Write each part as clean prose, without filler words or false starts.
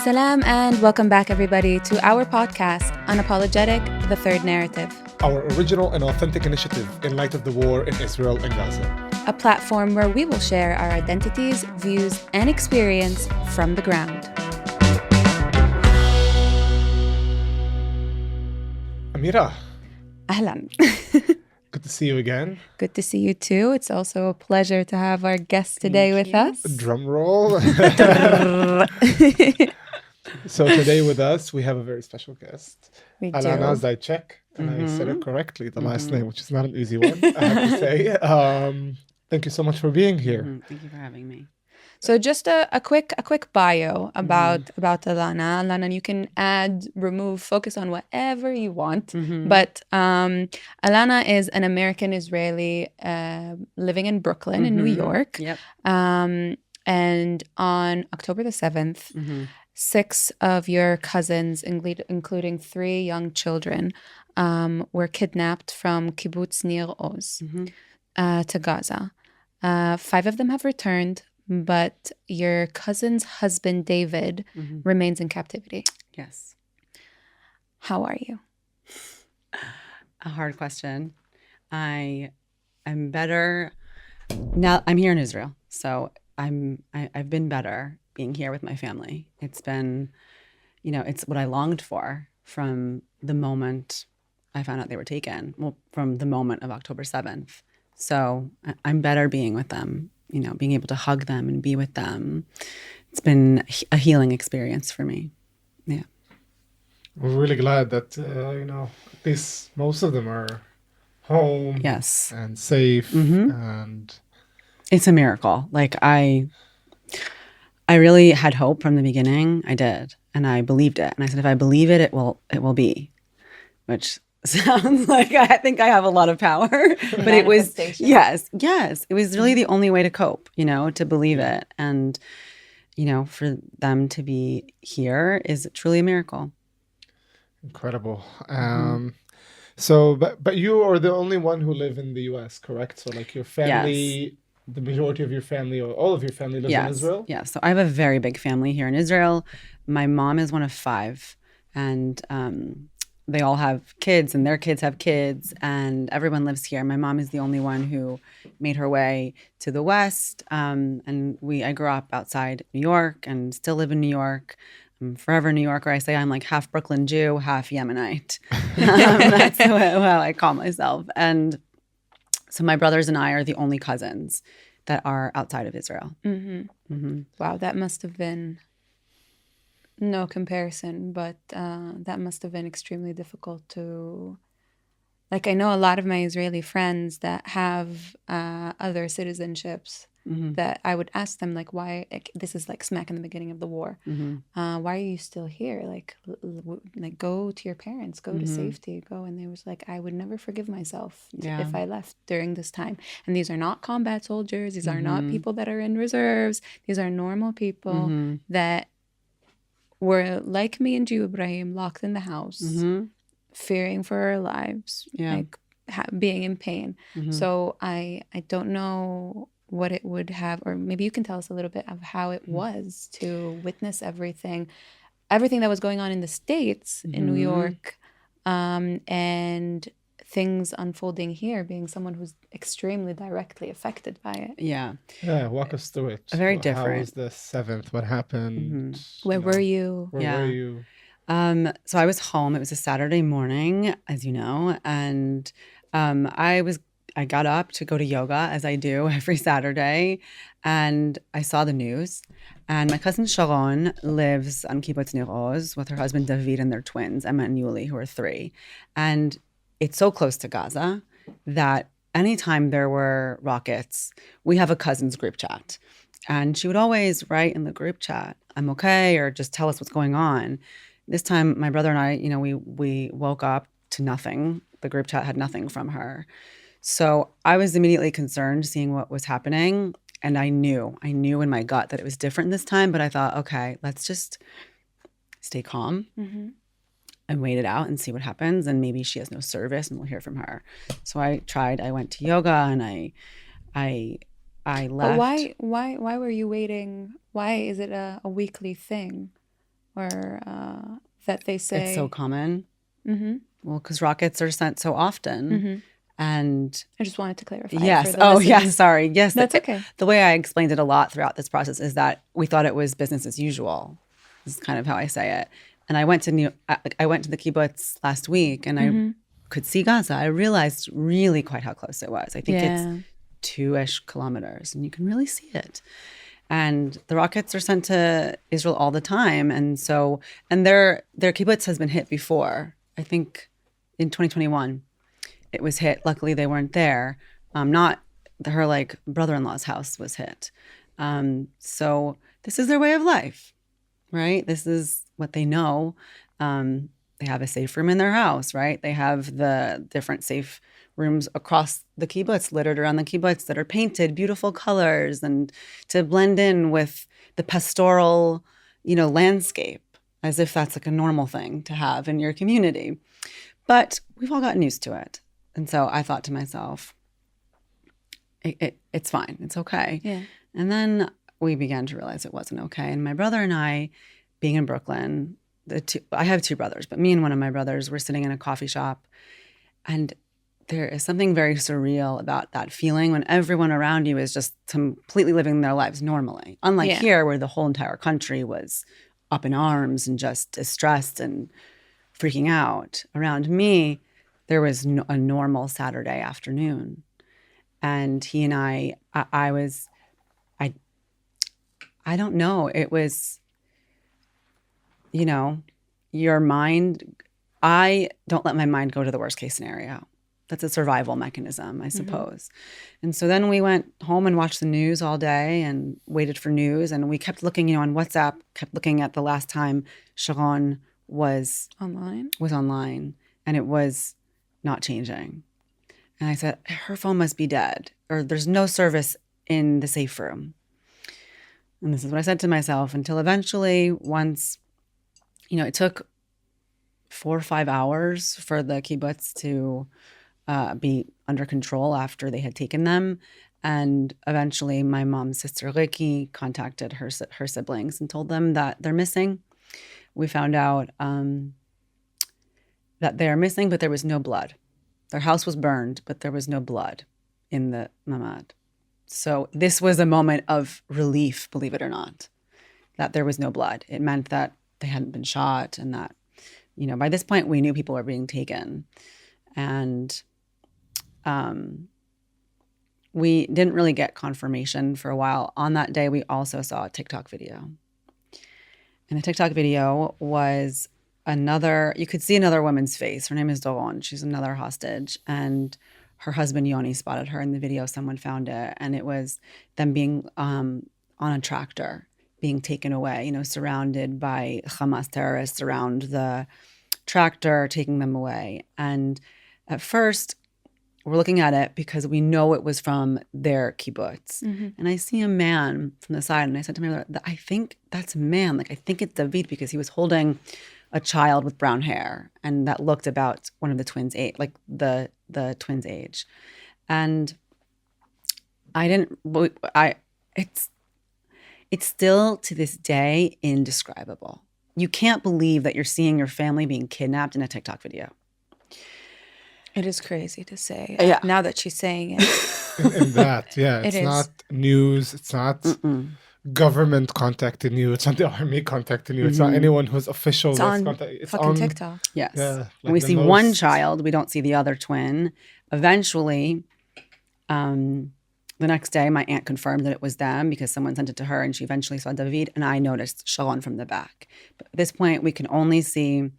Salam and welcome back, everybody, to our podcast, Unapologetic, the Third Narrative. Our original and authentic initiative in light of the war in Israel and Gaza. A platform where we will share our identities, views, and experience from the ground. Amira. Ahlan. Good to see you again. Good to see you too. It's also a pleasure to have our guest today with us. Drum roll. So today with us, we have a very special guest. Alana Zeitchik. And I said it correctly, the last name, which is not an easy one, I have to say. Thank you so much for being here. Thank you for having me. So just a quick bio about Alana. Alana, you can add, remove, focus on whatever you want. But Alana is an American Israeli living in Brooklyn, in New York. Yep. And on October the 7th, 6 of your cousins, including 3 young children, were kidnapped from Kibbutz Nir Oz to Gaza. 5 of them have returned, but your cousin's husband, David, remains in captivity. Yes. How are you? A hard question. I am better now. I'm here in Israel, so I've been better being here with my family. It's been, it's what I longed for from the moment I found out they were taken. Well, from the moment of October 7th. So I'm better being with them. Being able to hug them and be with them. It's been a healing experience for me. Yeah. We're really glad that, at least most of them are home. Yes. And safe. And it's a miracle. Like I really had hope from the beginning. I did. And I believed it. And I said, if I believe it, it will be. Which sounds like I think I have a lot of power, but it was, yes. It was really the only way to cope, to believe it. And, for them to be here is truly a miracle. Incredible. So, but you are the only one who live in the U.S., correct? So like your family, the majority of your family or all of your family lives in Israel? Yeah. So I have a very big family here in Israel. My mom is one of 5 and, they all have kids and their kids have kids and everyone lives here. My mom is the only one who made her way to the West. And I grew up outside New York and still live in New York. I'm forever New Yorker. I say I'm like half Brooklyn Jew, half Yemenite. That's how I call myself. And so my brothers and I are the only cousins that are outside of Israel. Wow, that must have been... no comparison, but that must have been extremely difficult to... Like, I know a lot of my Israeli friends that have other citizenships that I would ask them, like, why... this is like smack in the beginning of the war. Why are you still here? Like, go to your parents, go to safety, go. And they was like, I would never forgive myself if I left during this time. And these are not combat soldiers. These are not people that are in reserves. These are normal people that... were like me and you, Ibrahim, locked in the house, fearing for our lives, like being in pain. So I don't know what it would have, or maybe you can tell us a little bit of how it was to witness everything that was going on in the States, in New York, and things unfolding here, being someone who's extremely directly affected by it. Yeah, walk us through it. Very different. How was the 7th? What happened? Where were you? Where were you? So I was home. It was a Saturday morning, as you know, and I got up to go to yoga, as I do every Saturday, and I saw the news. And my cousin Sharon lives on Kibbutz Nir Oz with her husband David and their twins, Emma and Yuli, who are 3. And it's so close to Gaza that anytime there were rockets, we have a cousins group chat. And she would always write in the group chat, I'm okay, or just tell us what's going on. This time, my brother and I, we woke up to nothing. The group chat had nothing from her. So I was immediately concerned seeing what was happening. And I knew in my gut that it was different this time, but I thought, okay, let's just stay calm. And wait it out and see what happens. And maybe she has no service and we'll hear from her. So I went to yoga and I left. But why were you waiting? Why is it a weekly thing? or that they say it's so common. Mm-hmm. Well, because rockets are sent so often. Mm-hmm. And I just wanted to clarify. Yes. For the listeners. Yes. Sorry. Yes. That's okay. The way I explained it a lot throughout this process is that we thought it was business as usual. This is kind of how I say it. And I went to the kibbutz last week, and I could see Gaza. I realized really quite how close it was. I think it's 2-ish kilometers, and you can really see it. And the rockets are sent to Israel all the time, and their kibbutz has been hit before. I think in 2021. It was hit. Luckily, they weren't there. Not her brother-in-law's house was hit. So this is their way of life, right? This is what they know. They have a safe room in their house, right? They have the different safe rooms across the kibbutz, littered around the kibbutz, that are painted beautiful colors and to blend in with the pastoral, landscape, as if that's like a normal thing to have in your community. But we've all gotten used to it. And so I thought to myself, it's fine. It's okay. Yeah. And then we began to realize it wasn't okay. And my brother and I, being in Brooklyn, I have two brothers, but me and one of my brothers were sitting in a coffee shop. And there is something very surreal about that feeling when everyone around you is just completely living their lives normally. Unlike here, where the whole entire country was up in arms and just distressed and freaking out. Around me, there was a normal Saturday afternoon. And he and I don't know. It was, your mind, I don't let my mind go to the worst case scenario. That's a survival mechanism, I suppose. And so then we went home and watched the news all day and waited for news. And we kept looking, on WhatsApp, kept looking at the last time Sharon was online. And it was not changing. And I said, her phone must be dead, or there's no service in the safe room. And this is what I said to myself, until eventually once, it took 4 or 5 hours for the kibbutz to be under control after they had taken them. And eventually my mom's sister, Ricky, contacted her siblings and told them that they're missing. We found out that they are missing, but there was no blood. Their house was burned, but there was no blood in the mamad. So this was a moment of relief, believe it or not, that there was no blood. It meant that they hadn't been shot, and that, by this point we knew people were being taken. And we didn't really get confirmation for a while. On that day, we also saw a TikTok video. And the TikTok video was you could see another woman's face. Her name is Doron. She's another hostage. And her husband, Yoni, spotted her in the video. Someone found it. And it was them being on a tractor, being taken away, surrounded by Hamas terrorists around the tractor, taking them away. And at first, we're looking at it because we know it was from their kibbutz. And I see a man from the side. And I said to my brother, I think that's a man. I think it's David, because he was holding a child with brown hair, and that looked about one of the twins' age, like the twins' age. And it's still to this day indescribable. You can't believe that you're seeing your family being kidnapped in a TikTok video. It is crazy to say. Yeah. Now that she's saying it. And that, it's not news. It's not government contacting you. It's not the army contacting you. It's not anyone who's official. It's on TikTok. Yes. Yeah, when we see one child, we don't see the other twin. Eventually, the next day, my aunt confirmed that it was them because someone sent it to her, and she eventually saw David, and I noticed Sharon from the back. But at this point, we can only see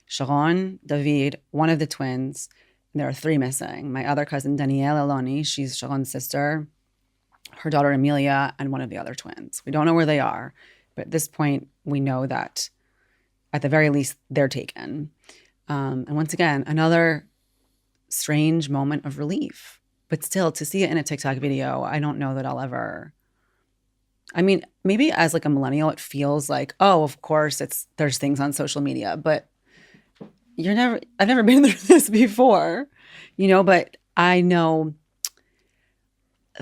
Sharon, David, one of the twins. There are 3 missing. My other cousin, Danielle Eloni, she's Sharon's sister, her daughter, Amelia, and one of the other twins. We don't know where they are, but at this point, we know that at the very least, they're taken. And once again, another strange moment of relief. But still, to see it in a TikTok video, I don't know that I'll ever... I mean, maybe as a millennial, it feels like, oh, of course, there's things on social media, but I've never been through this before, but I know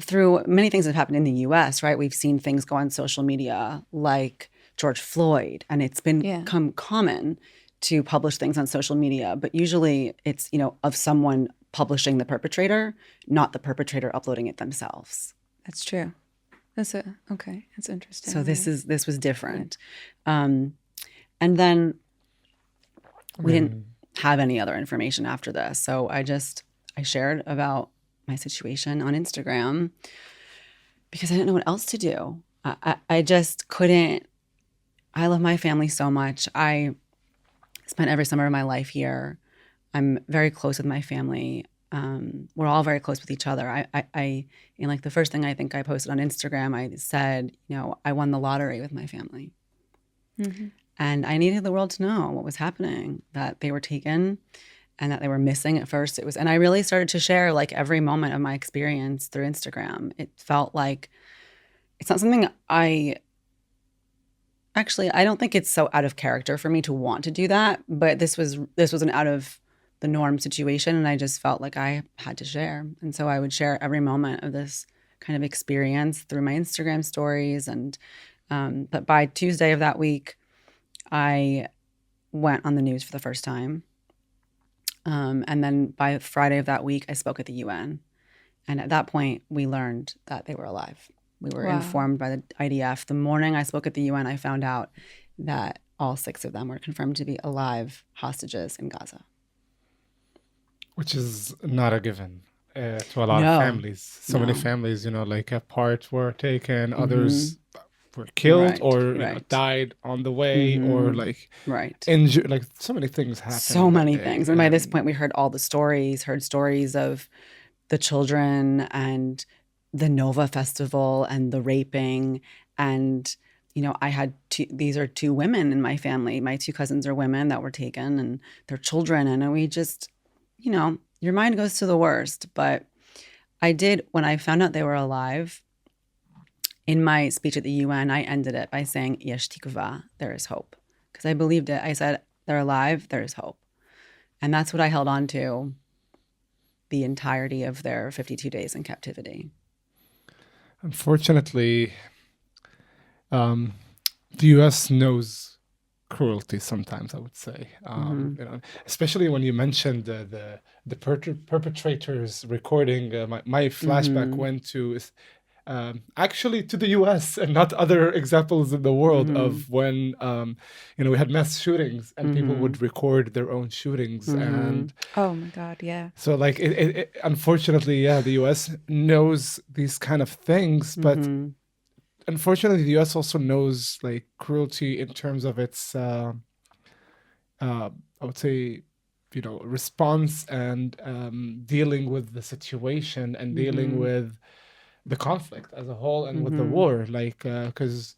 through many things that have happened in the US, right? We've seen things go on social media, like George Floyd, and it's become common to publish things on social media, but usually it's, of someone publishing the perpetrator, not the perpetrator uploading it themselves. That's true. That's interesting. So this was different. And then we didn't have any other information after this. So I shared about my situation on Instagram because I didn't know what else to do. I just couldn't. I love my family so much. I spent every summer of my life here. I'm very close with my family. We're all very close with each other. The first thing I think I posted on Instagram, I said, I won the lottery with my family. Mm-hmm. And I needed the world to know what was happening, that they were taken and that they were missing at first. And I really started to share every moment of my experience through Instagram. It felt like it's not something I don't think it's so out of character for me to want to do that, but this was an out of the norm situation, and I just felt like I had to share. And so I would share every moment of this kind of experience through my Instagram stories. And but by Tuesday of that week, I went on the news for the first time. And then by Friday of that week, I spoke at the UN. And at that point, we learned that they were alive. We were informed by the IDF. The morning I spoke at the UN, I found out that all 6 of them were confirmed to be alive hostages in Gaza. Which is not a given to a lot of families. So many families, a part were taken, others were killed or died on the way or injured. So many things happened. So many things. And by this point, we heard all the stories, of the children and the Nova Festival and the raping. And, I had these are 2 women in my family. My 2 cousins are women that were taken and their children. And we just, your mind goes to the worst. But when I found out they were alive, in my speech at the UN, I ended it by saying, Yesh tikva, there is hope. Because I believed it. I said, they're alive, there is hope. And that's what I held on to the entirety of their 52 days in captivity. Unfortunately, the U.S. knows cruelty sometimes, I would say. Especially when you mentioned the perpetrators recording, my flashback went to... actually to the U.S. and not other examples in the world of when, we had mass shootings and people would record their own shootings. And oh my God, yeah. So unfortunately, the U.S. knows these kind of things, but unfortunately the U.S. also knows cruelty in terms of its, I would say, response and dealing with the situation and dealing with the conflict as a whole and with the war, because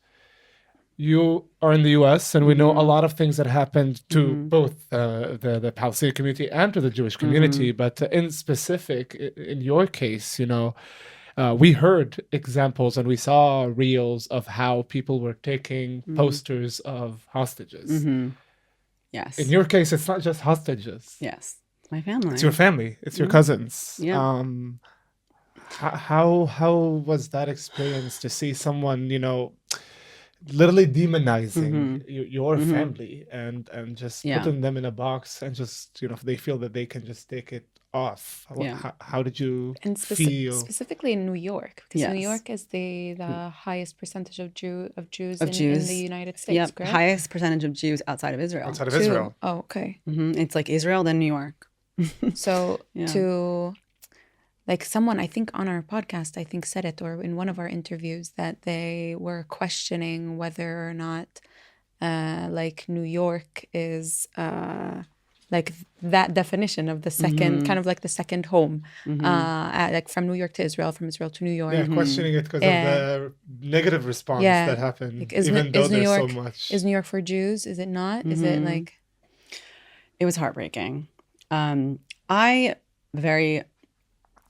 you are in the U.S. and we know a lot of things that happened to both the Palestinian community and to the Jewish community. But in specific, in your case, we heard examples and we saw reels of how people were taking posters of hostages. Yes. In your case, it's not just hostages. Yes. It's my family. It's your family. It's your cousins. Yeah. How was that experience to see someone, literally demonizing your family and just putting them in a box and just, they feel that they can just take it off? How did you feel? Specifically in New York, because New York is the highest percentage of Jews in the United States, correct? Highest percentage of Jews outside of Israel. Outside of Israel. Oh, okay. It's like Israel, then New York. So to... someone, I think on our podcast, said it, or in one of our interviews, that they were questioning whether or not, New York is, that definition of the second, kind of the second home, from New York to Israel, from Israel to New York. Yeah, questioning it because of the negative response that happened, even though there's so much. Is New York for Jews? Is it not? Is it It was heartbreaking. I very...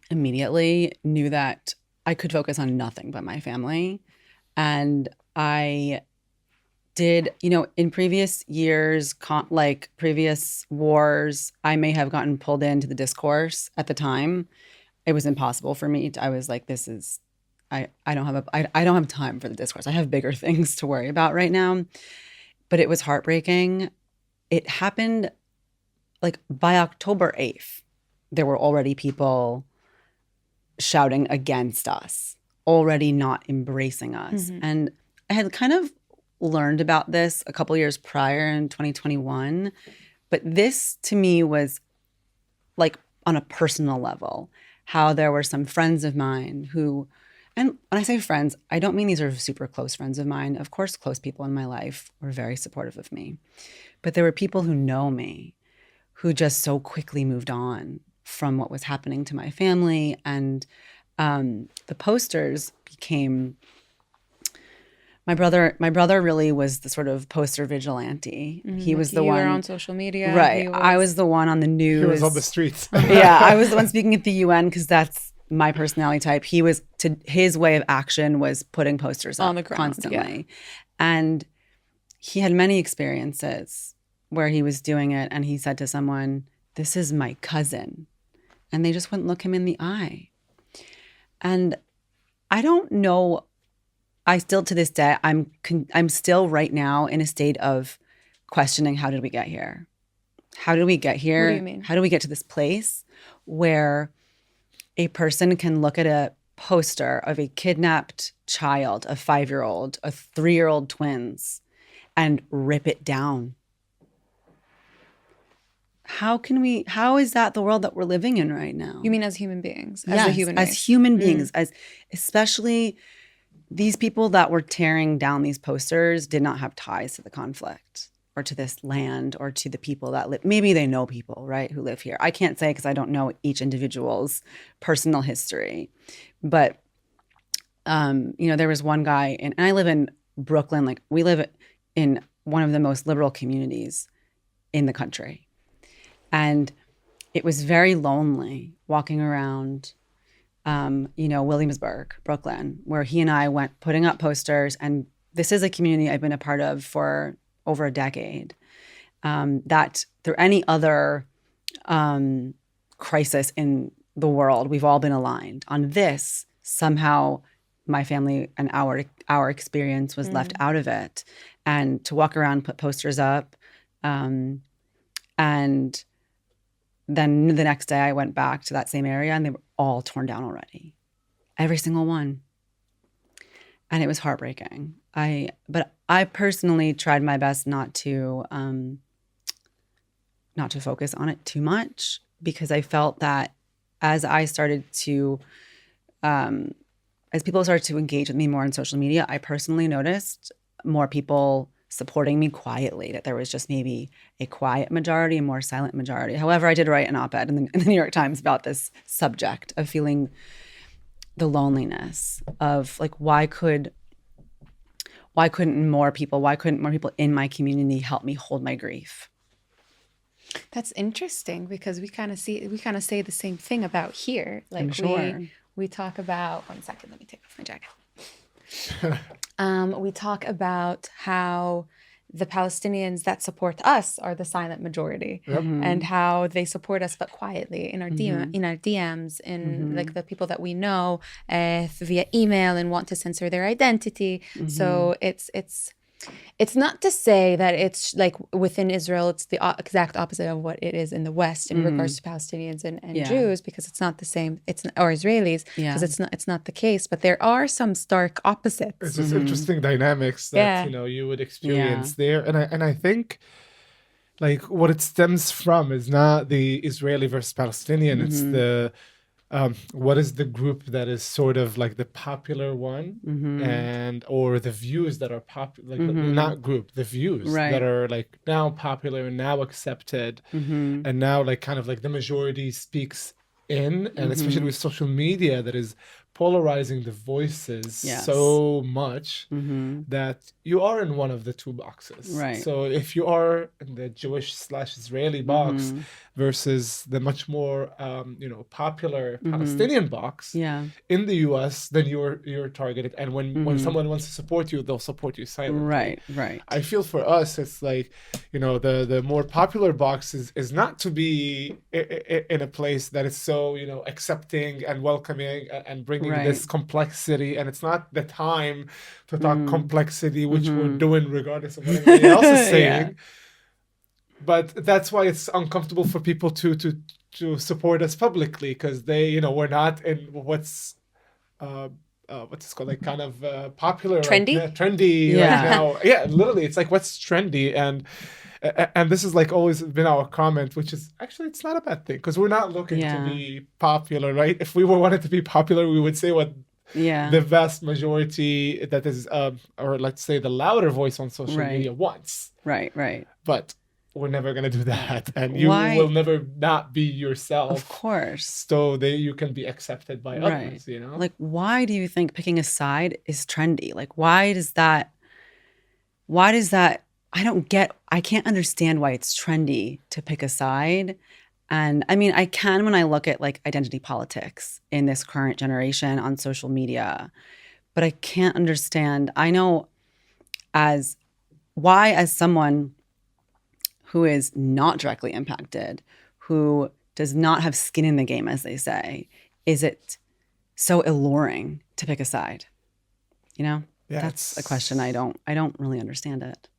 immediately knew that I could focus on nothing but my family. And I did, in previous years, previous wars, I may have gotten pulled into the discourse at the time. It was impossible for me. I was like, I don't have time for the discourse. I have bigger things to worry about right now. But it was heartbreaking. It happened like by October 8th, there were already people shouting against us, already not embracing us. Mm-hmm. And I had kind of learned about this a couple years prior in 2021. But this to me was like on a personal level, how there were some friends of mine who, and when I say friends, I don't mean these are super close friends of mine. Of course, close people in my life were very supportive of me. But there were people who know me who just so quickly moved on from what was happening to my family. And the posters became, my brother really was the sort of poster vigilante. Mm-hmm. He was the one. You were on social media. Right. I was the one on the news. He was on the streets. Yeah, I was the one speaking at the UN because that's my personality type. He was, his way of action was putting posters up on the ground, constantly. Yeah. And he had many experiences where he was doing it and he said to someone, "This is my cousin." And they just wouldn't look him in the eye. And I don't know, I still to this day, I'm still right now in a state of questioning, how did we get here? How did we get here? What do you mean? How do we get to this place where a person can look at a poster of a kidnapped child, a 5-year-old, a 3-year-old twins, and rip it down? How is that the world that we're living in right now? You mean as human beings? Yes, as a human race? As human beings, as especially these people that were tearing down these posters did not have ties to the conflict or to this land or to the people that live. Maybe they know people, right, who live here. I can't say because I don't know each individual's personal history. But, there was one guy, and I live in Brooklyn. Like, we live in one of the most liberal communities in the country. And it was very lonely walking around, Williamsburg, Brooklyn, where he and I went putting up posters. And this is a community I've been a part of for over a decade. That through any other crisis in the world, we've all been aligned. On this, somehow my family and our experience was left out of it. And to walk around, put posters up, and then the next day I went back to that same area and they were all torn down already. Every single one. And it was heartbreaking. But I personally tried my best not to focus on it too much, because I felt that as people started to engage with me more on social media, I personally noticed more people supporting me quietly, that there was just maybe a quiet majority, a more silent majority. However, I did write an op-ed in the New York Times about this subject of feeling the loneliness of like, why couldn't more people in my community help me hold my grief? That's interesting, because we kind of say the same thing about here. Like, I'm sure. we talk about, 1 second, let me take off my jacket. We talk about how the Palestinians that support us are the silent majority, and how they support us but quietly in our DMs, in like the people that we know via email and want to censor their identity. So it's not to say that it's like within Israel, it's the exact opposite of what it is in the West in regards to Palestinians and Jews, because it's not the same. Or Israelis, because it's not the case. But there are some stark opposites. It's just interesting dynamics that you would experience there, and I think like what it stems from is not the Israeli versus Palestinian. It's the what is the group that is sort of like the popular one, and or the views that are popular, like not group, the views that are like now popular and now accepted, and now like kind of like the majority speaks in, and especially with social media that is polarizing the voices so much that you are in one of the two boxes. Right. So if you are in the Jewish/Israeli box versus the much more popular Palestinian box in the US, then you're targeted. And when someone wants to support you, they'll support you silently. Right. I feel for us, it's like, the more popular box is not to be in a place that is so, accepting and welcoming and bringing talking this complexity, and it's not the time to talk complexity, which we're doing regardless of what anybody else is saying. But that's why it's uncomfortable for people to support us publicly, because they, we're not in what's it called, like kind of popular, trendy, right now. Yeah, literally, it's like what's trendy, and this is like always been our comment, which is actually it's not a bad thing, because we're not looking to be popular, right? If we wanted to be popular, we would say what the vast majority that is, or let's say the louder voice on social media wants. Right. But we're never going to do that, and you will never not be yourself, of course, so you can be accepted by others, Like, why do you think picking a side is trendy? Like, why does that I can't understand why it's trendy to pick a side. And I mean, I can when I look at like identity politics in this current generation on social media, but I can't understand. I know as someone who is not directly impacted, who does not have skin in the game, as they say, is it so alluring to pick a side? That's a question. I don't really understand it.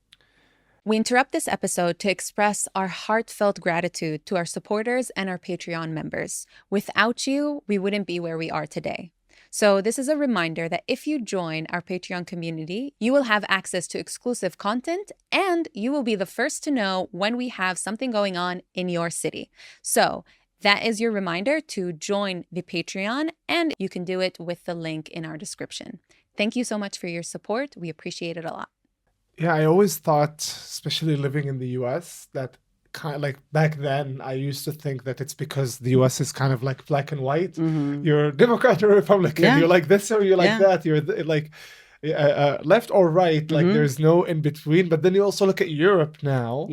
We interrupt this episode to express our heartfelt gratitude to our supporters and our Patreon members. Without you, we wouldn't be where we are today. So this is a reminder that if you join our Patreon community, you will have access to exclusive content, and you will be the first to know when we have something going on in your city. So that is your reminder to join the Patreon, and you can do it with the link in our description. Thank you so much for your support. We appreciate it a lot. Yeah, I always thought, especially living in the US, that kind of like back then I used to think that it's because the US is kind of like black and white. You're Democrat or Republican, you're like this or you're like that, you're like left or right, like there's no in between. But then you also look at Europe now,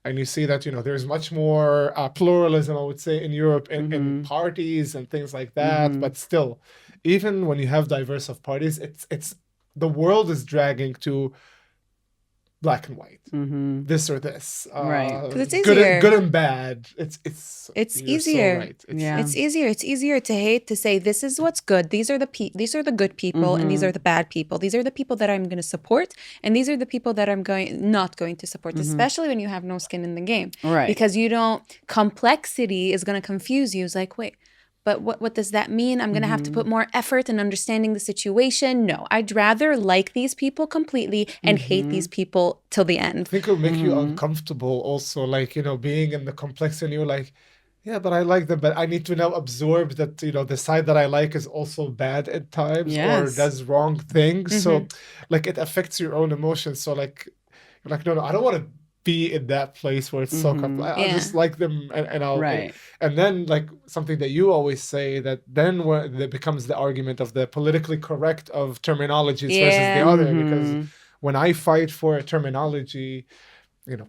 and you see that there's much more pluralism, I would say, in Europe, in parties and things like that. But still, even when you have diverse of parties, it's the world is dragging to black and white, this or this, right? Because it's easier, good and bad. It's easier. So right. It's easier. It's easier to hate, to say this is what's good. These are the good people, and these are the bad people. These are the people that I'm going to support, and these are the people that I'm not going to support. Especially when you have no skin in the game, right? Because complexity is going to confuse you. It's like, wait, but what does that mean? I'm going to have to put more effort in understanding the situation. No, I'd rather like these people completely and hate these people till the end. I think it'll make you uncomfortable also, like, being in the complexity, and you're like, yeah, but I like them, but I need to now absorb that, the side that I like is also bad at times or does wrong things. So like it affects your own emotions. So like, you're like, no, I don't want to be in that place where it's so complex. I just like them, and I'll and then like something that you always say, that then when it becomes the argument of the politically correct of terminologies versus the other, because when I fight for a terminology,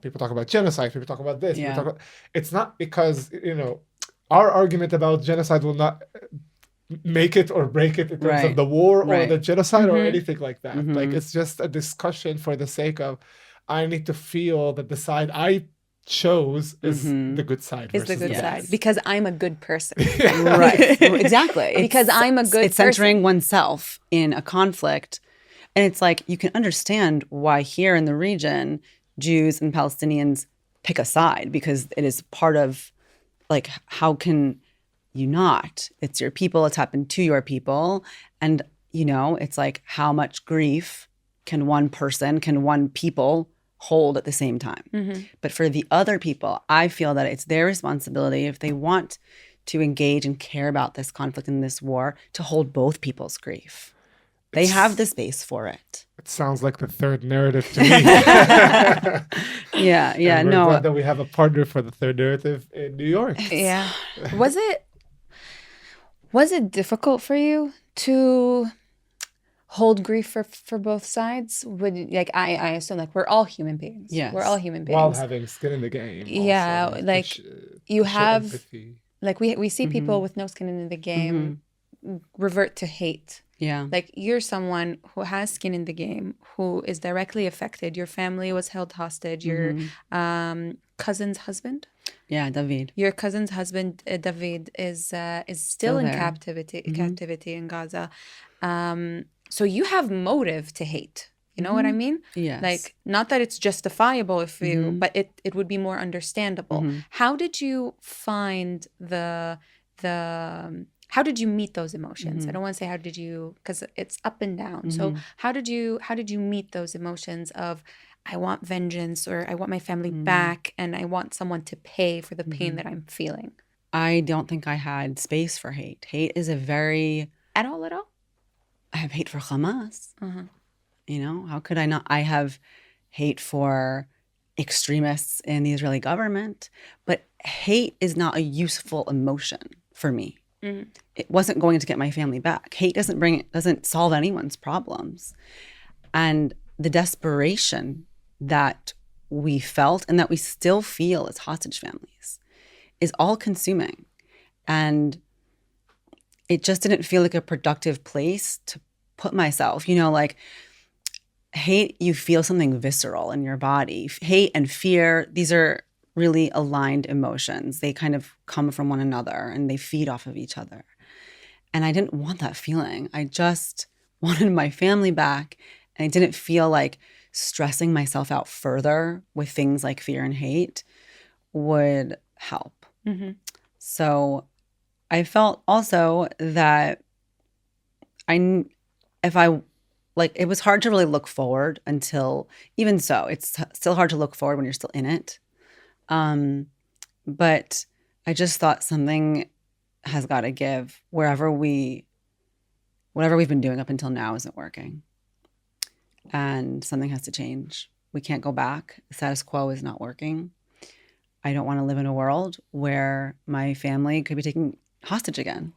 people talk about genocide, people talk about this, it's not because our argument about genocide will not make it or break it in terms of the war or the genocide or anything like that. Like it's just a discussion for the sake of, I need to feel that the side I chose is the good side. Is the good side. Because I'm a good person. Right. Exactly. Because I'm a good person. It's centering oneself in a conflict. And it's like, you can understand why here in the region, Jews and Palestinians pick a side, because it is part of, like, how can you not? It's your people. It's happened to your people. And, it's like, how much grief can one people hold at the same time? But for the other people, I feel that it's their responsibility, if they want to engage and care about this conflict and this war, to hold both people's grief. They have the space for it. It sounds like the third narrative to me. Yeah. And we're glad that we have a partner for the third narrative in New York. Yeah. Was it difficult for you to hold grief for both sides? I assume, like, we're all human beings. Yes. We're all human beings. While having skin in the game. Yeah. Also, like you have empathy. Like we see people with no skin in the game revert to hate. Yeah. Like, you're someone who has skin in the game, who is directly affected. Your family was held hostage. Your cousin's husband? Yeah, David. Your cousin's husband, David, is still in there. captivity in Gaza. So you have motive to hate. You know what I mean? Yes. Like, not that it's justifiable if you, but it would be more understandable. How did you find how did you meet those emotions? I don't want to say how did you, because it's up and down. So how did you meet those emotions of, I want vengeance, or I want my family back, and I want someone to pay for the pain that I'm feeling? I don't think I had space for hate. Hate is a very... At all? I have hate for Hamas. You know, how could I not? I have hate for extremists in the Israeli government, but hate is not a useful emotion for me. It wasn't going to get my family back. Hate doesn't solve anyone's problems. And the desperation that we felt and that we still feel as hostage families is all consuming. And it just didn't feel like a productive place to put myself, you know, like hate, you feel something visceral in your body. Hate and fear, these are really aligned emotions. They kind of come from one another and they feed off of each other. And I didn't want that feeling. I just wanted my family back. And I didn't feel like stressing myself out further with things like fear and hate would help. So I felt also that it was hard to really look forward until, even so, it's still hard to look forward when you're still in it. But I just thought something has got to give. Whatever we've been doing up until now isn't working. And something has to change. We can't go back. The status quo is not working. I don't want to live in a world where my family could be taken hostage again,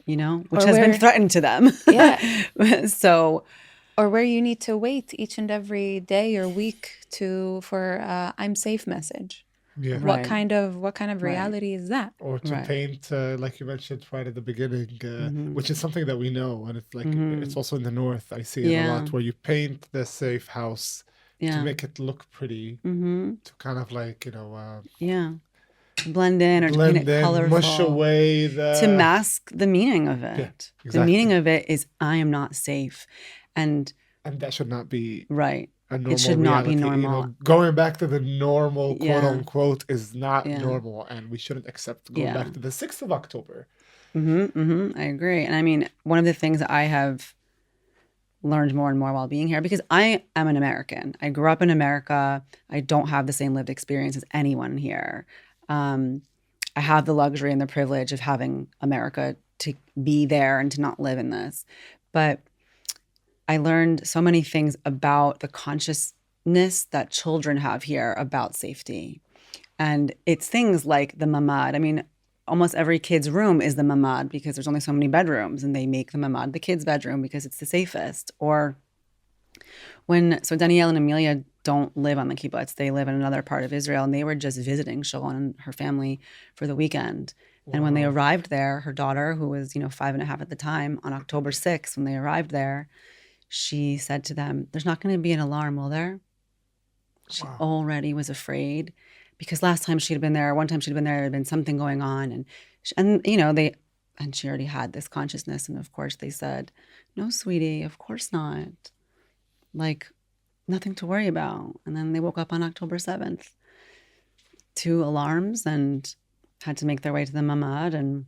you know, which has been threatened to them. Yeah. So, or where you need to wait each and every day or week for I'm safe message. Yeah. What kind of reality is that? Or to paint, like you mentioned right at the beginning, which is something that we know, and it's like it's also in the North. I see it a lot, where you paint the safe house to make it look pretty, to kind of like, you know, blend in or to paint it colorful, mush away to mask the meaning of it. Yeah, exactly. The meaning of it is I am not safe, and that should not be right. A normal it should reality. not be normal. You know, going back to the normal, quote unquote, is not normal, and we shouldn't accept going back to the 6th of October. I agree. And I mean, one of the things that I have learned more and more while being here, because I am an American. I grew up in America. I don't have the same lived experience as anyone here. I have the luxury and the privilege of having America to be there and to not live in this. But I learned so many things about the consciousness that children have here about safety. And it's things like the mamad. I mean, almost every kid's room is the mamad because there's only so many bedrooms, and they make the mamad the kid's bedroom because it's the safest. Or so Danielle and Amelia don't live on the kibbutz. They live in another part of Israel, and they were just visiting Sharon and her family for the weekend. Wow. And when they arrived there, her daughter, who was, 5.5 at the time, on October 6th, when they arrived there, she said to them, "There's not going to be an alarm, will there?" She already was afraid, because one time she'd been there, there had been something going on, and she already had this consciousness, and of course they said, "No, sweetie, of course not. Like, nothing to worry about." And then they woke up on October 7th, 2 alarms, and had to make their way to the mamad, and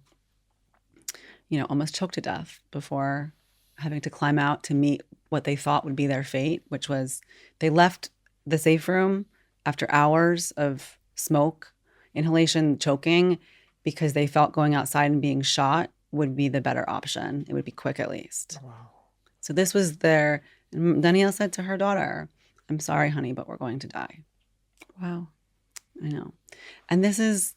almost choked to death before having to climb out to meet what they thought would be their fate, which was they left the safe room after hours of smoke, inhalation, choking, because they felt going outside and being shot would be the better option. It would be quick, at least. Wow. So this was Danielle said to her daughter, "I'm sorry, honey, but we're going to die." Wow. I know. And this is,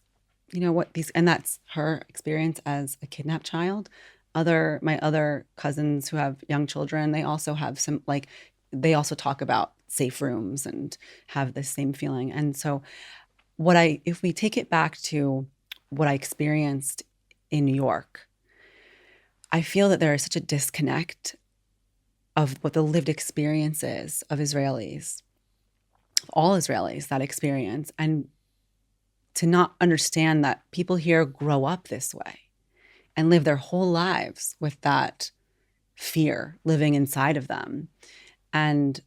and that's her experience as a kidnapped child. My other cousins who have young children, they also have they also talk about safe rooms and have the same feeling. And so if we take it back to what I experienced in New York, I feel that there is such a disconnect of what the lived experience is of Israelis, of all Israelis, that experience, and to not understand that people here grow up this way and live their whole lives with that fear living inside of them. And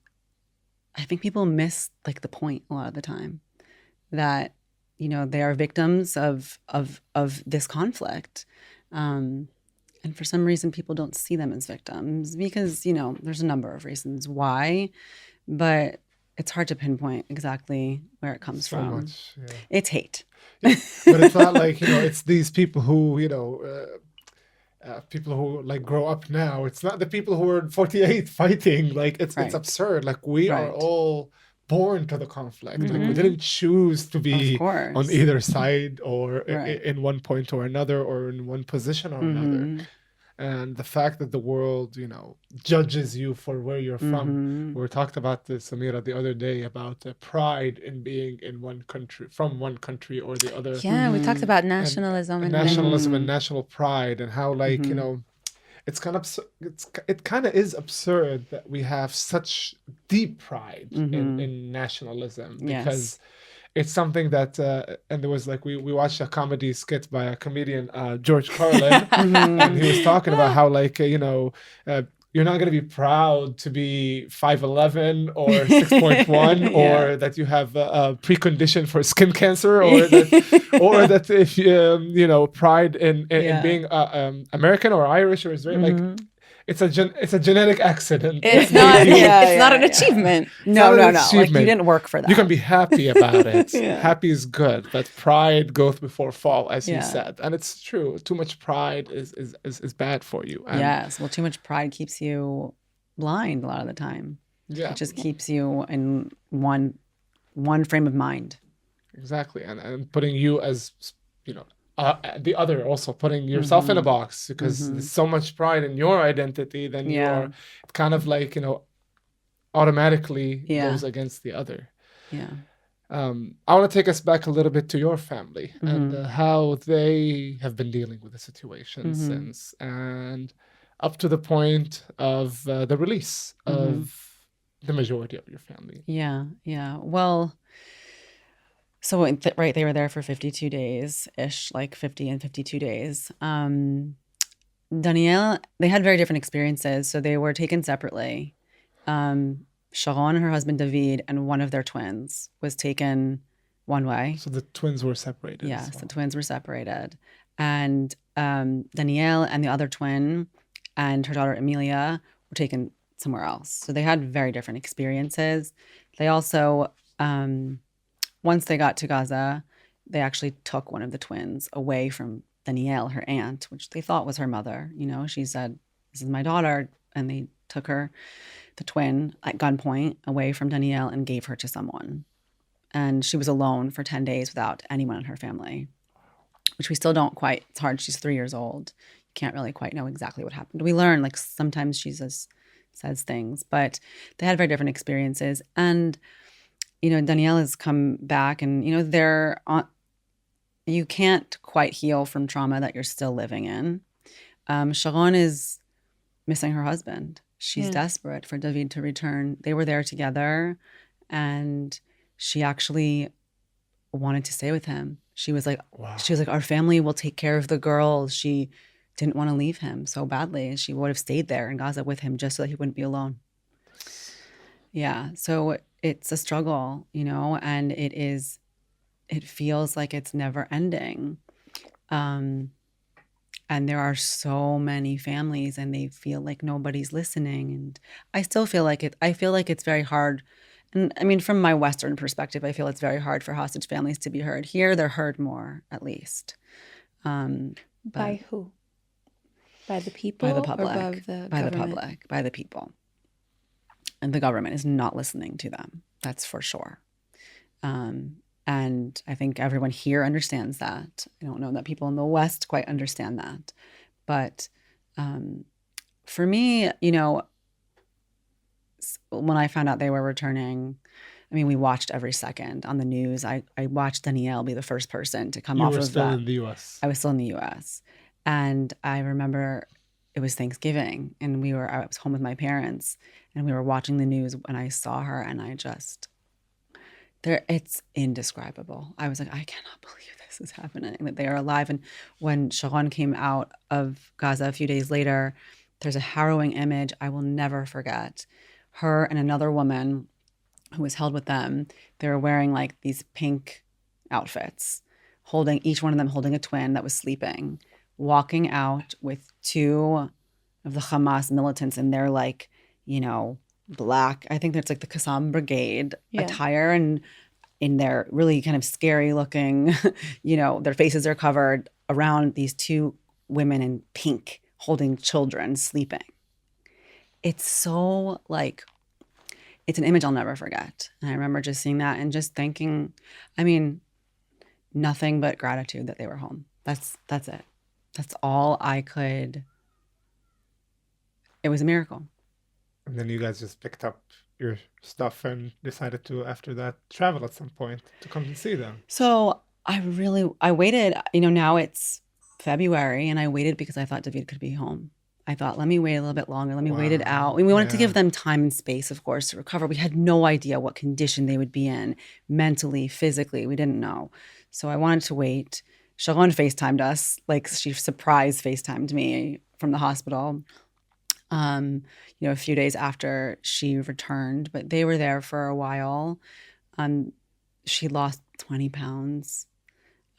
I think people miss like the point a lot of the time that, you know, they are victims of this conflict. And for some reason, people don't see them as victims because, you know, there's a number of reasons why, but it's hard to pinpoint exactly where it comes from. Much, yeah. It's hate. But it's not like, you know, it's these people who, you know, people who like grow up now. It's not the people who are 48 fighting. Like it's absurd. Like we are all born to the conflict. Like we didn't choose to be on either side or in one point or another or in one position or another. And the fact that the world, you know, judges you for where you're from. We talked about this, Amira, the other day about pride in being in one country, from one country or the other. Yeah, we talked about nationalism and nationalism and national pride and how, like, you know, it's kind of it kind of is absurd that we have such deep pride in nationalism because. It's something that, and there was like, we watched a comedy skit by a comedian, George Carlin, and he was talking about how, like, you know, you're not going to be proud to be 5'11" or 6.1 or that you have a precondition for skin cancer or that if you know, pride in being American or Irish or Israeli, like, it's a genetic accident. It's not. It's not an achievement. No. Like, you didn't work for that. You can be happy about it. Happy is good, but pride goes before fall, as you said, and it's true. Too much pride is bad for you. And yes. Well, too much pride keeps you blind a lot of the time. Yeah. It just keeps you in one frame of mind. Exactly, and putting you as, you know. The other also putting yourself in a box because there's so much pride in your identity, then you're kind of like, you know, automatically goes against the other. Yeah. I want to take us back a little bit to your family and how they have been dealing with the situation since, and up to the point of the release of the majority of your family. Yeah. Well, so they were there for 52 days-ish, like 50 and 52 days. Danielle, they had very different experiences, so they were taken separately. Sharon and her husband David and one of their twins was taken one way. So the twins were separated. Yes, the twins were separated. And Danielle and the other twin and her daughter Amelia were taken somewhere else. So they had very different experiences. They also... once they got to Gaza, they actually took one of the twins away from Danielle, her aunt, which they thought was her mother. You know, she said, "This is my daughter," and they took her, the twin, at gunpoint away from Danielle and gave her to someone. And she was alone for 10 days without anyone in her family, which we still don't quite. It's hard. She's 3 years old. You can't really quite know exactly what happened. We learn, like, sometimes she says things, but they had very different experiences. And you know, Danielle has come back and, you know, you can't quite heal from trauma that you're still living in. Sharon is missing her husband. She's desperate for David to return. They were there together and she actually wanted to stay with him. She was like, our family will take care of the girls. She didn't want to leave him so badly. She would have stayed there in Gaza with him just so that he wouldn't be alone. Yeah. So it's a struggle, you know, and it feels like it's never ending. And there are so many families and they feel like nobody's listening. And I still feel like it's very hard. And I mean, from my Western perspective, I feel it's very hard for hostage families to be heard. Here, they're heard more, at least. By who? By the people? By the public. Or by the government? Public. By the people. And the government is not listening to them. That's for sure. And I think everyone here understands that. I don't know that people in the West quite understand that. But for me, you know, when I found out they were returning, I mean, we watched every second on the news. I watched Danielle be the first person to come off of that. You were still in the U.S. I was still in the U.S. And I remember it was Thanksgiving and I was home with my parents and we were watching the news and I saw her and I just it's indescribable. I was like, I cannot believe this is happening, that they are alive. And when Sharon came out of Gaza a few days later, there's a harrowing image I will never forget. Her and another woman who was held with them, they were wearing like these pink outfits, each one of them holding a twin that was sleeping, walking out with two of the Hamas militants in their like, black, I think that's like the Qassam Brigade attire, and in their really kind of scary looking, their faces are covered around these two women in pink holding children sleeping. It's so like, it's an image I'll never forget. And I remember just seeing that and just thinking, nothing but gratitude that they were home. That's it. That's all I could. It was a miracle. And then you guys just picked up your stuff and decided to, after that, travel at some point to come and see them. So I waited, now it's February, and I waited because I thought David could be home. I thought, let me wait a little bit longer. Let me wait it out. We wanted to give them time and space, of course, to recover. We had no idea what condition they would be in, mentally, physically. We didn't know. So I wanted to wait. Sharon FaceTimed us. Like, she surprise FaceTimed me from the hospital. A few days after she returned, but they were there for a while. She lost 20 pounds.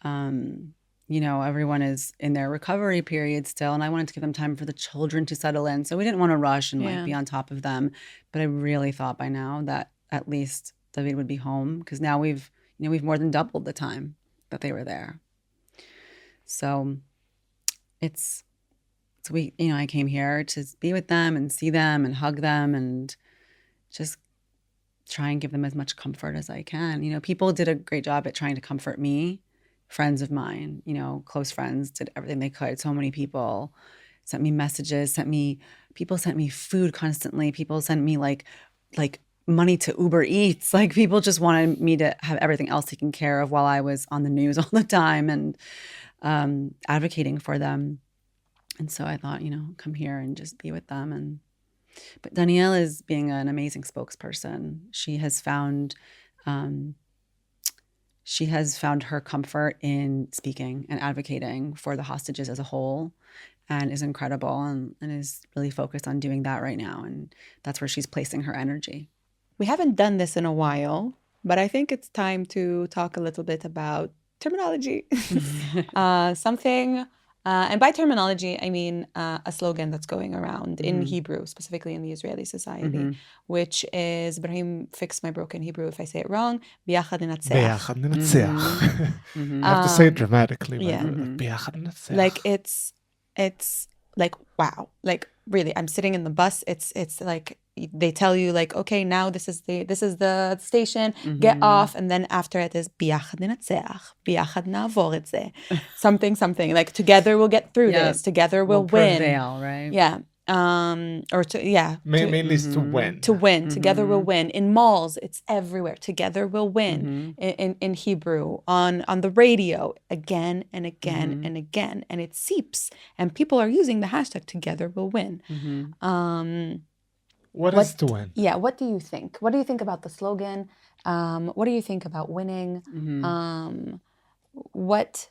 Everyone is in their recovery period still, and I wanted to give them time for the children to settle in. So we didn't want to rush and be on top of them. But I really thought by now that at least David would be home, because now we've more than doubled the time that they were there. So I came here to be with them and see them and hug them and just try and give them as much comfort as I can. People did a great job at trying to comfort me. Friends of mine, close friends, did everything they could. So many people sent me messages, people sent me food constantly. People sent me like money to Uber Eats. Like, people just wanted me to have everything else taken care of while I was on the news all the time and advocating for them. And so I thought, come here and just be with them. But Danielle is being an amazing spokesperson. She has found her comfort in speaking and advocating for the hostages as a whole, and is incredible and is really focused on doing that right now. And that's where she's placing her energy. We haven't done this in a while, but I think it's time to talk a little bit about terminology. And by terminology, I mean a slogan that's going around in Hebrew, specifically in the Israeli society, which is, Ibrahim, fix my broken Hebrew if I say it wrong, ביחד ננצח. ביחד ננצח. I have to say it dramatically. ביחד ננצח. Like, it's like, wow. Like, really, I'm sitting in the bus. It's like, they tell you, like, okay, now this is the station, get off, and then after it is ביחד ננצח, ביחד נעבור את זה, something, like, together we'll get through this, together we'll win. Prevail, right? Yeah. Mainly is to win. To win. Together we'll win. In malls, it's everywhere. Together we'll win. In Hebrew, on the radio, again and again and again, and it seeps. And people are using the hashtag together we'll win. What is to win? Yeah, what do you think? What do you think about the slogan? What do you think about winning? What,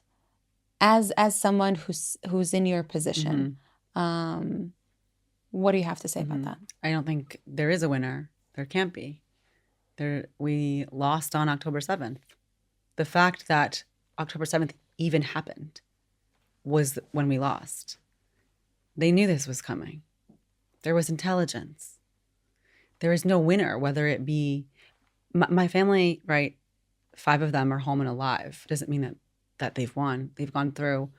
as someone who's in your position, what do you have to say about that? I don't think there is a winner. There can't be. We lost on October 7th. The fact that October 7th even happened was when we lost. They knew this was coming. There was intelligence. There is no winner, whether it be my family, right? 5 of them are home and alive. Doesn't mean that they've won. They've gone through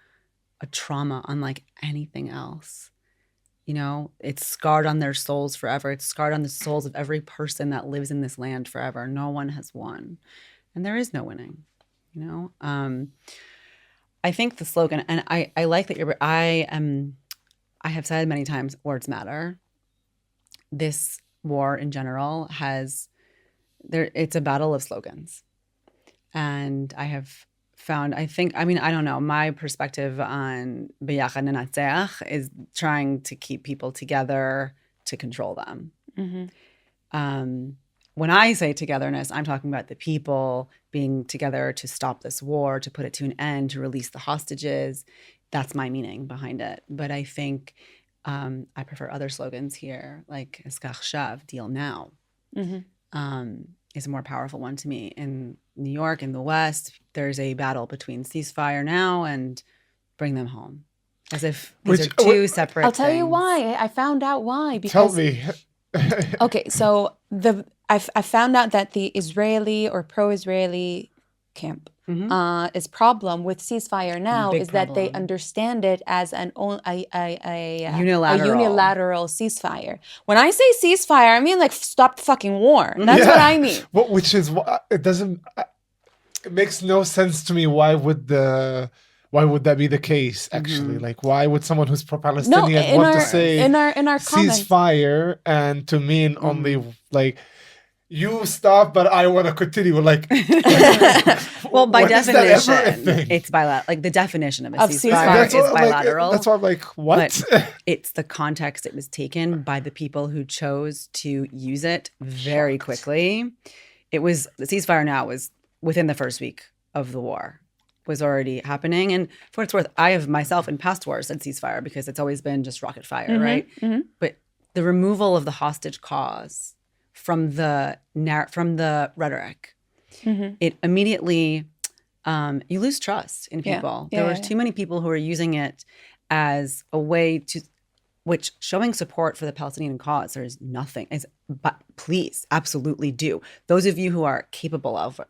a trauma unlike anything else. It's scarred on their souls forever. It's scarred on the souls of every person that lives in this land forever. No one has won. And there is no winning, I think the slogan, and I like that I have said many times, words matter. This war in general it's a battle of slogans. And I have found, I don't know, my perspective on ביחד ננצח is trying to keep people together to control them. when I say togetherness, I'm talking about the people being together to stop this war, to put it to an end, to release the hostages. That's my meaning behind it. But I think I prefer other slogans here, like Eskach Shav, deal now, is a more powerful one to me. In New York, in the West, there's a battle between ceasefire now and bring them home. As if these are two separate I'll tell you things. why. I found out why. Tell me. Okay, so I found out that the Israeli or pro-Israeli camp is problem with ceasefire now is that they understand it as a unilateral ceasefire. When I say ceasefire, I mean like stop the fucking war. That's what I mean. Which is it doesn't. It makes no sense to me. Why would that be the case? Actually, like, why would someone who's pro-Palestinian want to say in our ceasefire and to mean only like you stop, but I want to continue? Like, well, by definition, it's bilateral. Like the definition of a ceasefire is bilateral. That's why I'm like, what? But it's the context it was taken by the people who chose to use it very quickly. It was the ceasefire now was within the first week of the war. Was already happening. And for what it's worth, I have myself in past wars said ceasefire because it's always been just rocket fire, right? But the removal of the hostage cause from the rhetoric, it immediately, you lose trust in people. There were too many people who were using it as a way to, which showing support for the Palestinian cause, there's nothing, but please, absolutely do. Those of you who are capable of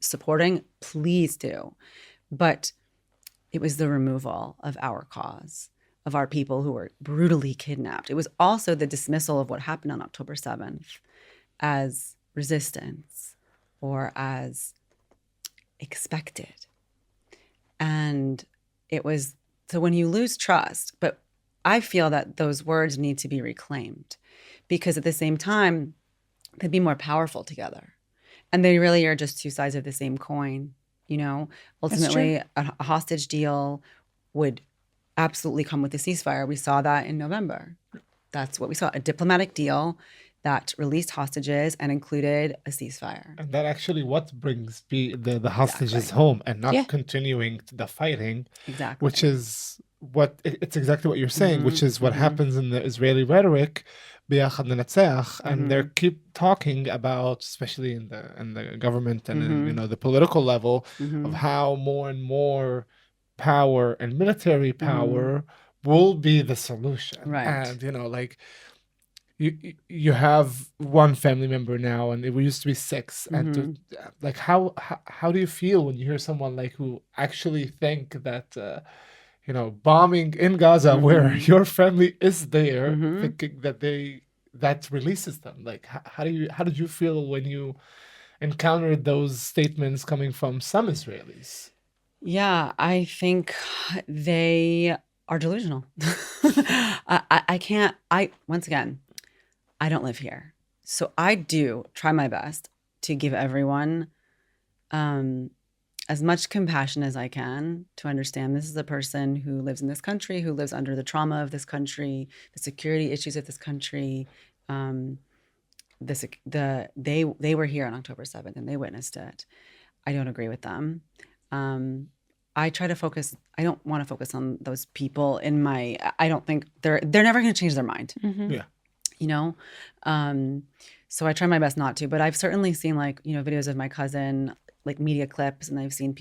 supporting, please do. But it was the removal of our cause, of our people who were brutally kidnapped. It was also the dismissal of what happened on October 7th as resistance or as expected. And it was, so when you lose trust, but I feel that those words need to be reclaimed because at the same time, they'd be more powerful together. And they really are just two sides of the same coin, you know? Ultimately, a hostage deal would absolutely come with a ceasefire. We saw that in November. That's what we saw, a diplomatic deal that released hostages and included a ceasefire. And that actually what brings the hostages home and not continuing the fighting. Exactly. Which is it's exactly what you're saying, which is what happens in the Israeli rhetoric. And they keep talking about, especially in the government and in, the political level, of how more and more power and military power will be the solution. Right. And like you have one family member now, and it used to be 6. And like how do you feel when you hear someone like who actually think that bombing in Gaza where your family is there, thinking that releases them? Like, how did you feel when you encountered those statements coming from some Israelis? Yeah, I think they are delusional. Once again, I don't live here. So I do try my best to give everyone as much compassion as I can to understand this is a person who lives in this country, who lives under the trauma of this country, the security issues of this country. They were here on October 7th and they witnessed it. I don't agree with them. I try to focus. I don't want to focus on those people I don't think they're never going to change their mind. Yeah. So I try my best not to, but I've certainly seen videos of my cousin, like media clips, and I've seen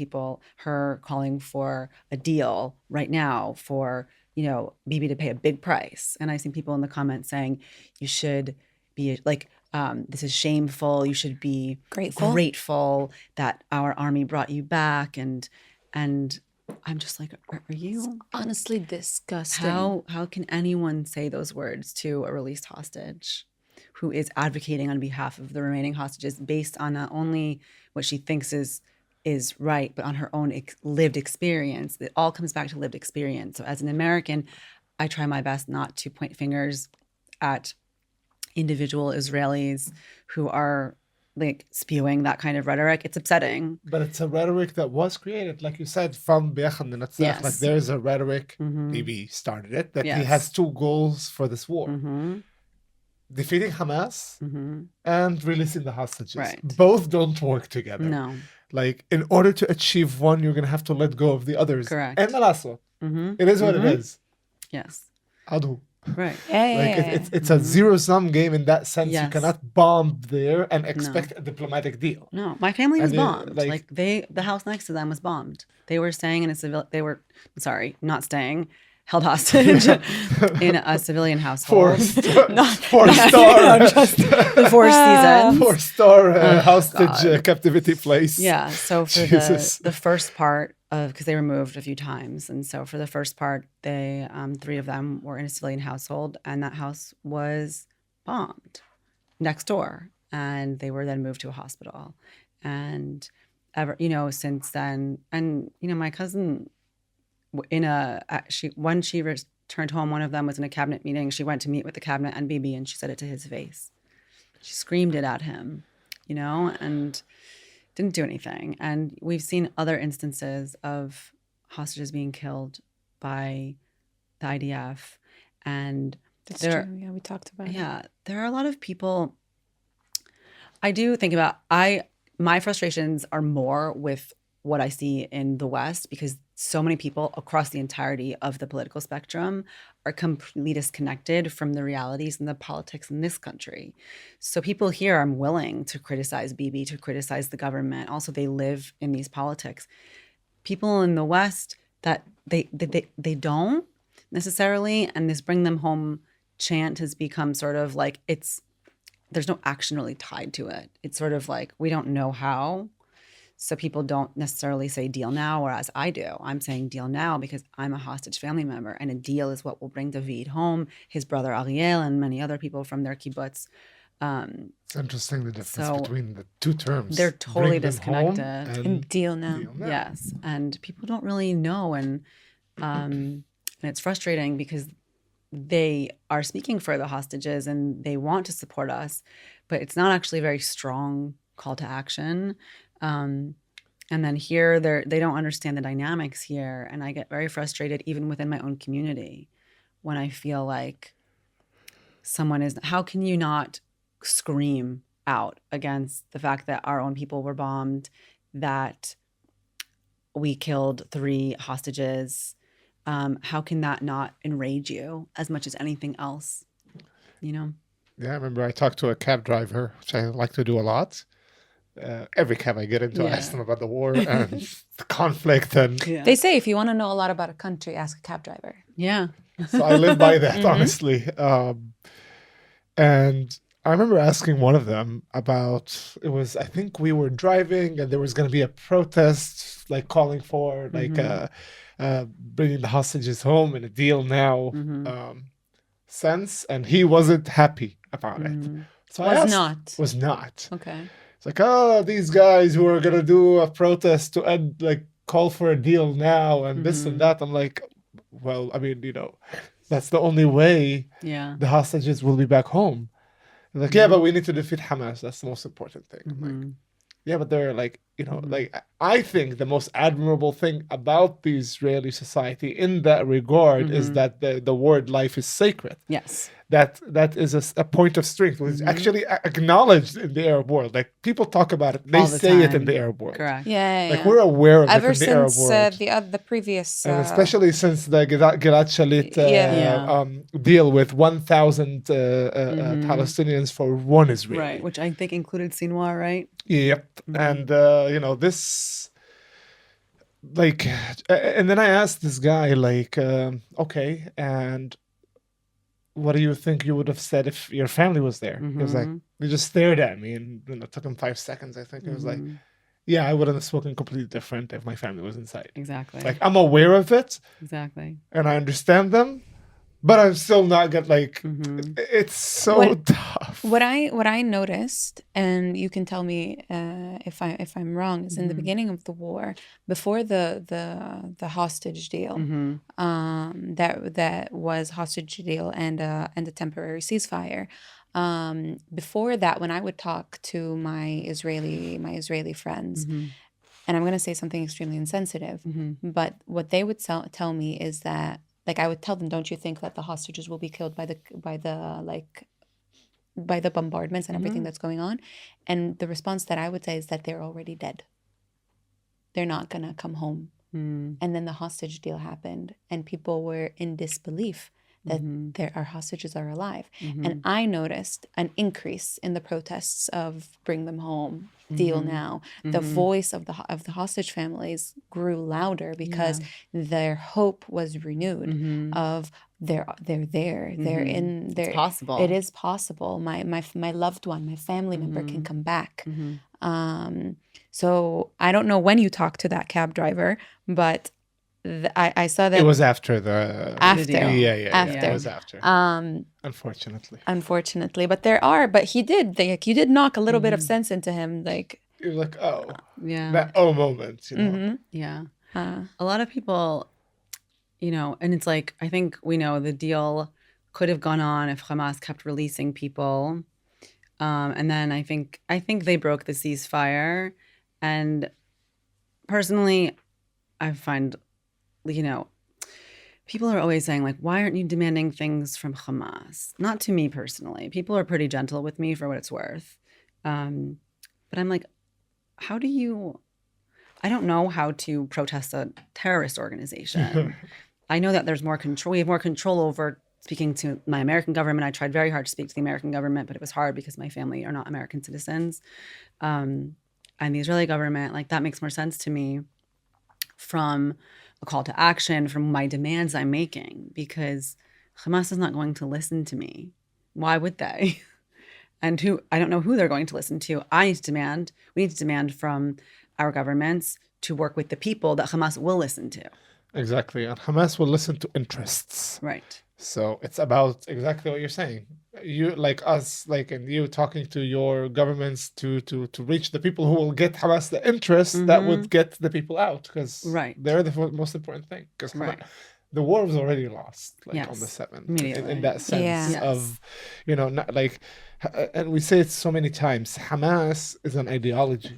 her calling for a deal right now for, Bibi to pay a big price. And I've seen people in the comments saying, you should be this is shameful. You should be grateful that our army brought you back. And I'm just like, are you? It's honestly disgusting. How can anyone say those words to a released hostage who is advocating on behalf of the remaining hostages based on not only what she thinks is right, but on her own lived experience? It all comes back to lived experience. So as an American, I try my best not to point fingers at individual Israelis who are spewing that kind of rhetoric. It's upsetting. But it's a rhetoric that was created, like you said, from Biachad Nenatzach. Yes. Like there's a rhetoric, maybe started it, that he has 2 goals for this war. defeating Hamas and releasing the hostages. Right. Both don't work together. No. Like, in order to achieve one, you're going to have to let go of the others. Correct. And the last one. It is what it is. Yes. Adu. Right. Like, it's a zero-sum game in that sense. Yes. You cannot bomb there and expect a diplomatic deal. No, my family was And bombed. like- The house next to them was bombed. They were staying in a not staying, held hostage in a civilian household. Four-star The fourth season. Four-star hostage captivity place. Yeah. So for the first part of, because they were moved a few times, and so for the first part, they 3 of them were in a civilian household, and that house was bombed next door, and they were then moved to a hospital, and since then, and my cousin, when she returned home, one of them was in a cabinet meeting. She went to meet with the cabinet and Bibi, and she said it to his face. She screamed it at him, and didn't do anything. And we've seen other instances of hostages being killed by the IDF. And That's true. Yeah, we talked about it. Yeah, there are a lot of people. I do think about, my frustrations are more with what I see in the West, because so many people across the entirety of the political spectrum are completely disconnected from the realities and the politics in this country. So people here are willing to criticize Bibi, to criticize the government. Also, they live in these politics. People in the West, that they don't necessarily, and this bring them home chant has become sort of like, there's no action really tied to it. It's sort of like, we don't know how. So people don't necessarily say deal now, whereas I do. I'm saying deal now because I'm a hostage family member, and a deal is what will bring David home, his brother Ariel, and many other people from their kibbutz. It's interesting, the difference between the two terms. They're totally disconnected. And deal now. Yes, and people don't really know, and it's frustrating because they are speaking for the hostages and they want to support us, but it's not actually a very strong call to action. And then here, they don't understand the dynamics here. And I get very frustrated even within my own community when I feel like how can you not scream out against the fact that our own people were bombed, that we killed 3 hostages? How can that not enrage you as much as anything else? Yeah, I remember I talked to a cab driver, which I like to do a lot. Every cab I get into, I ask them about the war and the conflict. And they say if you want to know a lot about a country, ask a cab driver. Yeah. So I live by that, honestly. And I remember asking one of them about, I think we were driving and there was going to be a protest, like calling for bringing the hostages home in a deal now sense. And he wasn't happy about it. So was not. Okay. It's like, these guys who are going to do a protest to end, like, call for a deal now and this and that. I'm like, well, I mean, that's the only way the hostages will be back home. Like, but we need to defeat Hamas. That's the most important thing. Like, but they're like, like, I think the most admirable thing about the Israeli society in that regard is that the word life is sacred. Yes. That is a point of strength, which is actually acknowledged in the Arab world. Like, people talk about it. They say it in the Arab world. Correct. Yeah. Like, we're aware of Ever it in the Arab world. Ever since the previous... and especially since the Gilad Shalit deal with 1,000 Palestinians for 1 Israeli. Right, which I think included Sinwar, right? Yep. And, this... Like, and then I asked this guy, like, okay, and what do you think you would have said if your family was there? He was like, he just stared at me, and it took him 5 seconds, I think. It was like, yeah, I would have spoken completely different if my family was inside. Exactly. Like, I'm aware of it. Exactly. And I understand them, but I'm still not it's so tough. What I noticed, and you can tell me if I'm wrong, is in the beginning of the war, before the hostage deal, that was hostage deal and a temporary ceasefire. Before that, when I would talk to my Israeli friends, and I'm going to say something extremely insensitive, but what they would tell me is that, like, I would tell them, don't you think that the hostages will be killed by the like by the bombardments and everything that's going on. And the response that I would say is that they're already dead. They're not going to come home. And then the hostage deal happened, and people were in disbelief that our hostages are alive. And I noticed an increase in the protests of bring them home, deal now. The voice of the hostage families grew louder because their hope was renewed of they're there. They're in there. It's possible. It is possible. My loved one, my family member can come back. So I don't know when you talked to that cab driver, but I saw that it was after the after. It was after. Unfortunately, but he did you did knock a little bit of sense into him, like you're like, oh yeah, that moment, you know. Yeah. A lot of people, you know, and it's like, I think we know the deal could have gone on if Hamas kept releasing people, and then I think they broke the ceasefire. And personally, I find, you know, people are always saying, like, why aren't you demanding things from Hamas? Not to me personally. People are pretty gentle with me for what it's worth. But I'm like, I don't know how to protest a terrorist organization. I know that there's more control. We have more control over speaking to my American government. I tried very hard to speak to the American government, but it was hard because my family are not American citizens. And the Israeli government, like, that makes more sense to me from a call to action, from my demands I'm making, because Hamas is not going to listen to me. Why would they? And I don't know who they're going to listen to. we need to demand from our governments to work with the people that Hamas will listen to. Exactly. And Hamas will listen to interests. Right. So it's about exactly what you're saying. You, like us, like, and you talking to your governments to reach the people who will get Hamas the interest that would get the people out, because they're the most important thing. Because the war was already lost, like on the 7th, in that sense of, you know, not like, and we say it so many times, Hamas is an ideology.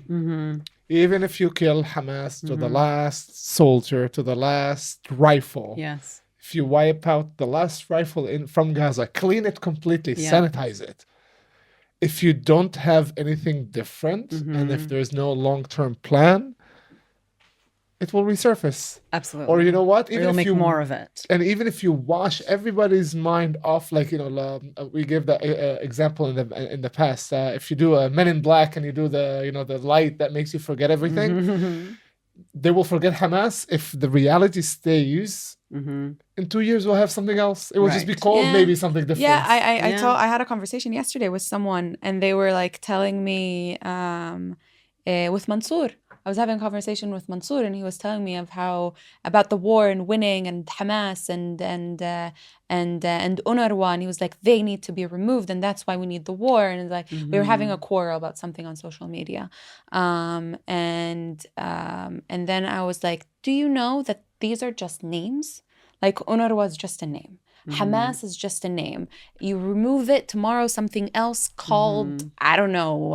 Even if you kill Hamas to the last soldier, to the last rifle, if you wipe out the last rifle from Gaza, clean it completely, sanitize it. If you don't have anything different, and if there's no long-term plan, it will resurface. Absolutely. Or you know what? Even if you make more of it. And even if you wash everybody's mind off, like, you know, we gave the example in the past. If you do a Men in Black and you do the light that makes you forget everything, they will forget Hamas. If the reality stays, in 2 years we'll have something else. It will just be called maybe something different. I had a conversation yesterday with someone, and they were like telling me with Mansour. I was having a conversation with Mansour, and he was telling me about the war and winning and Hamas and UNRWA, and he was like, they need to be removed, and that's why we need the war. And it's like we were having a quarrel about something on social media, and then I was like, do you know that these are just names? Like, UNRWA is just a name. Hamas is just a name. You remove it tomorrow, something else called, I don't know.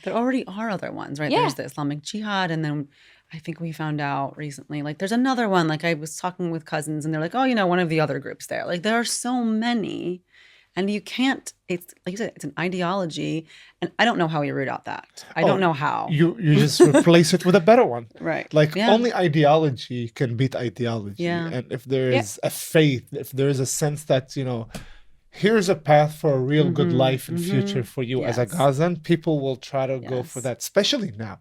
There already are other ones, right? There's the Islamic Jihad, and then I think we found out recently, like, there's another one. Like, I was talking with cousins, and they're like, oh, you know, one of the other groups there. Like, there are so many, and you can't. It's like you said, it's an ideology, and I don't know how we root out that. I don't know how. You just replace it with a better one, right? Like, only ideology can beat ideology, and if there is a faith, if there is a sense that, you know, here's a path for a real good life and future for you as a Gazan, people will try to go for that, especially now.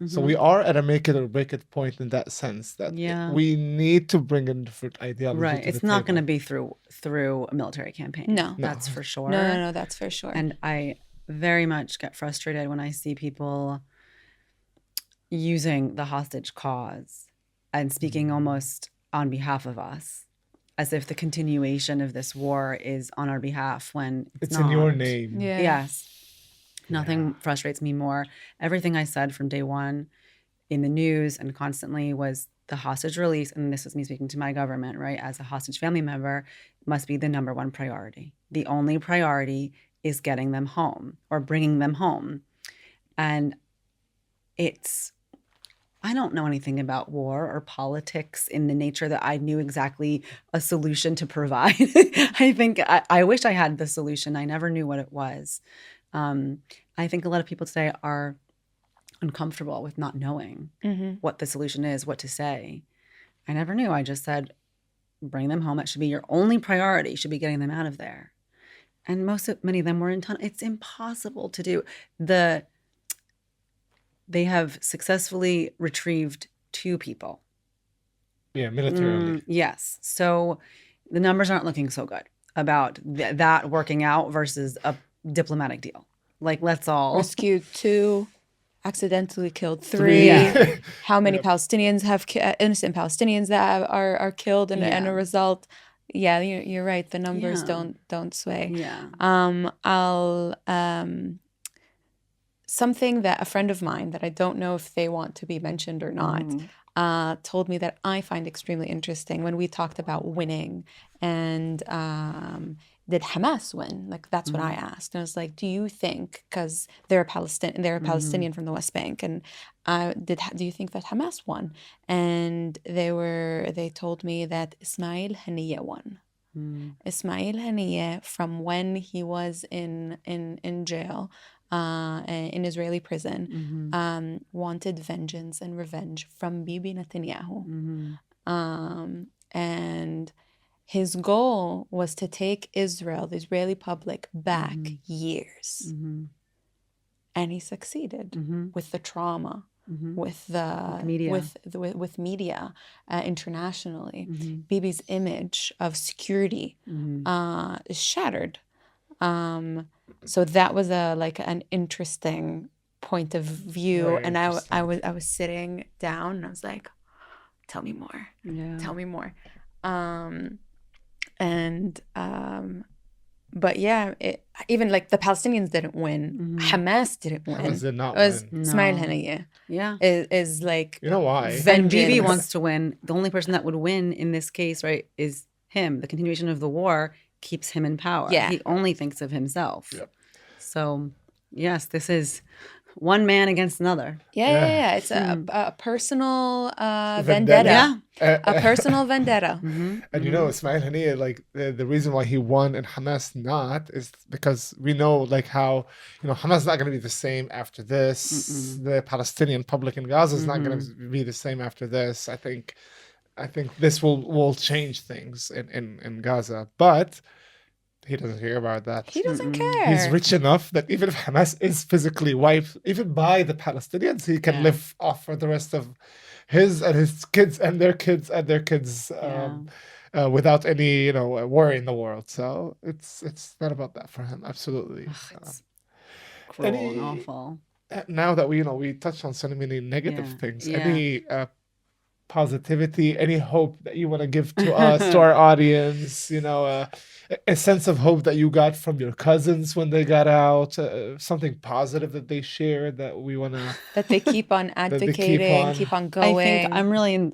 So we are at a make it or break it point in that sense that we need to bring in different ideology. Right. It's not going to be through a military campaign. No. That's for sure. No, that's for sure. And I very much get frustrated when I see people using the hostage cause and speaking almost on behalf of us, as if the continuation of this war is on our behalf, when it's not. In your name. Yes. Nothing frustrates me more. Everything I said from day one in the news and constantly was the hostage release, and this was me speaking to my government, right, as a hostage family member, must be the number one priority. The only priority is getting them home or bringing them home. And it's I don't know anything about war or politics in the nature that I knew exactly a solution to provide. I think I wish I had the solution. I never knew what it was. I think a lot of people today are uncomfortable with not knowing what the solution is, what to say. I never knew. I just said, bring them home. That should be your only priority, should be getting them out of there. And many of them were in tunnel. It's impossible to do. They have successfully retrieved 2 people. Yeah, militarily. Yes. So the numbers aren't looking so good about that working out versus a diplomatic deal. Like, let's all rescued 2, accidentally killed 3. Yeah. How many Palestinians have innocent Palestinians that are killed, and a result. Yeah, you're right. The numbers don't sway. Yeah. I'll something that a friend of mine that I don't know if they want to be mentioned or not told me that I find extremely interesting when we talked about winning and did Hamas win? Like, that's what I asked. And I was like, do you think, because they're a Palestinian from the West Bank, and do you think that Hamas won? And they told me that Ismail Haniyeh won. Ismail Haniyeh, from when he was in jail, in Israeli prison, wanted vengeance and revenge from Bibi Netanyahu. And his goal was to take Israel, the Israeli public, back years. And he succeeded with the trauma, with the media, with media internationally. Bibi's image of security is shattered. So that was an interesting point of view. Very and I was sitting down and I was like, tell me more. Tell me more. But yeah, even like the Palestinians didn't win. Hamas didn't win. Hamas did not win. It was win. Ismail Haniyeh. Yeah. Is like, you know why? And Bibi wants to win. The only person that would win in this case, right, is him. The continuation of the war keeps him in power. Yeah. He only thinks of himself. Yep. So, yes, this is one man against another. Yeah. It's a personal vendetta. A personal vendetta. And you know, Ismail Haniyeh, like the reason why he won and Hamas not is because we know like how, you know, Hamas is not going to be the same after this. The Palestinian public in Gaza is not going to be the same after this. I think this will change things in Gaza, but he doesn't hear about that. He doesn't care. He's rich enough that even if Hamas is physically wiped, even by the Palestinians, he can live off for the rest of his kids and their kids and their kids without any, you know, worry in the world. So it's not about that for him. Absolutely. It's cruel and awful. Now that we touched on so many negative things, any positivity, any hope that you want to give to us, to our audience, you know, a sense of hope that you got from your cousins when they got out, something positive that they shared that we want to... That they keep on advocating, keep on going. I think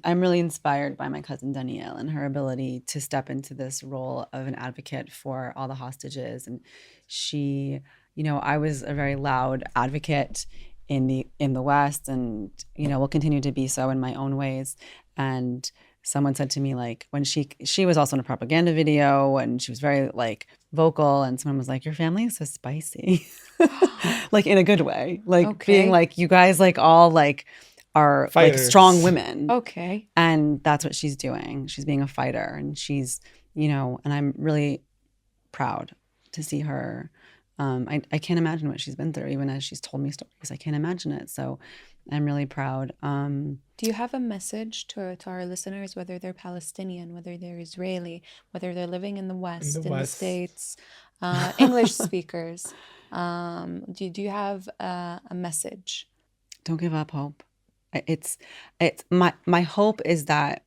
I'm really inspired by my cousin Danielle and her ability to step into this role of an advocate for all the hostages. And she, you know, I was a very loud advocate in the West, and you know, will continue to be so in my own ways. And someone said to me, like, when she was also in a propaganda video and she was very like vocal, and someone was like, your family is so spicy. Like in a good way, like being like, you guys like all like are fighters. Like strong women. Okay. And that's what she's doing. She's being a fighter, and she's, you know, and I'm really proud to see her. I can't imagine what she's been through, even as she's told me stories. I can't imagine it. So I'm really proud. Do you have a message to our listeners, whether they're Palestinian, whether they're Israeli, whether they're living in the West, in the States, English speakers? Do you have a message? Don't give up hope. It's my hope is that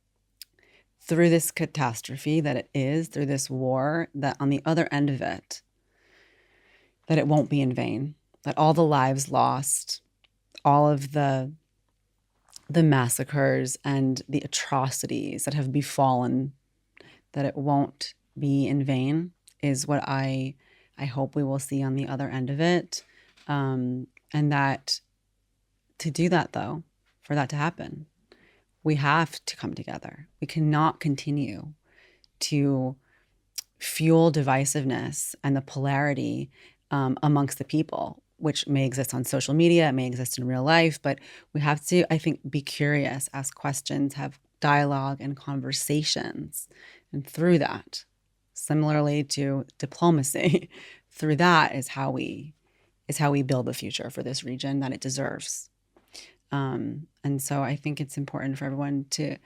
through this catastrophe that it is, through this war, that on the other end of it, that it won't be in vain, that all the lives lost, all of the massacres and the atrocities that have befallen, that it won't be in vain, is what I hope we will see on the other end of it. And that to do that, though, for that to happen. We have to come together. We cannot continue to fuel divisiveness and the polarity amongst the people, which may exist on social media, it may exist in real life, but we have to, I think, be curious, ask questions, have dialogue and conversations. And through that, similarly to diplomacy, through that is how we build the future for this region that it deserves. And so I think it's important for everyone to,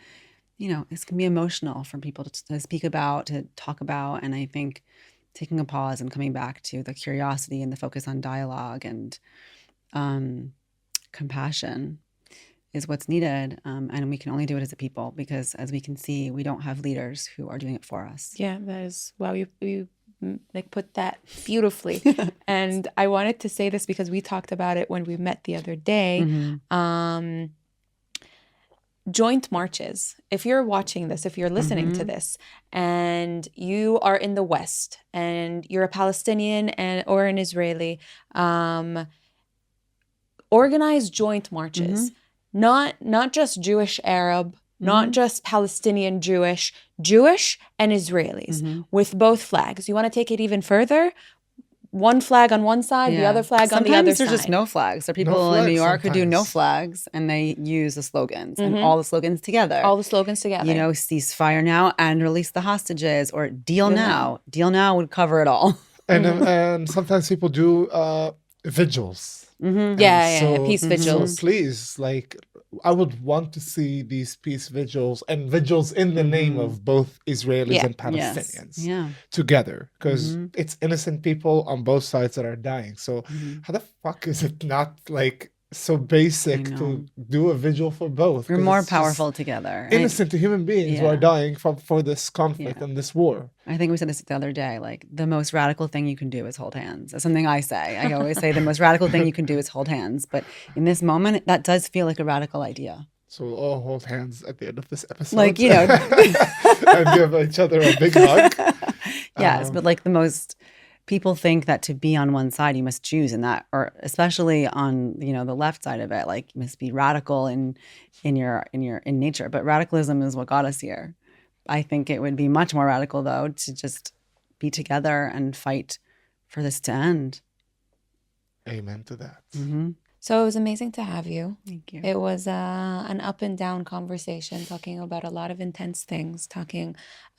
it's going to be emotional for people to speak about, to talk about. And I think taking a pause and coming back to the curiosity and the focus on dialogue and compassion is what's needed. And we can only do it as a people because, as we can see, we don't have leaders who are doing it for us. Yeah, that is, wow, you like put that beautifully. And I wanted to say this because we talked about it when we met the other day. Mm-hmm. Joint marches. If you're watching this, if you're listening to this, and you are in the West and you're a Palestinian or an Israeli, organize joint marches. Not just Jewish Arab, not just Palestinian Jewish and Israelis with both flags. You want to take it even further? One flag on one side, the other flag on the other side. Sometimes there's just no flags. There are people in New York who do no flags, and they use the slogans and all the slogans together. All the slogans together. Ceasefire now and release the hostages, or deal now. Deal now would cover it all. And sometimes people do vigils. Peace vigils. So please, I would want to see these peace vigils and vigils in the name of both Israelis and Palestinians together, because it's innocent people on both sides that are dying. So how the fuck is it not so basic to do a vigil for both? We're more powerful together. Innocent human beings who are dying for this conflict and this war. I think we said this the other day, the most radical thing you can do is hold hands. That's something I say. I always say the most radical thing you can do is hold hands. But in this moment, that does feel like a radical idea. So we'll all hold hands at the end of this episode. And give each other a big hug. Yes, but the most... People think that to be on one side, you must choose in that, or especially on the left side of it, you must be radical in nature. But radicalism is what got us here. I think it would be much more radical, though, to just be together and fight for this to end. Amen to that. So it was amazing to have you. Thank you. It was an up and down conversation, talking about a lot of intense things.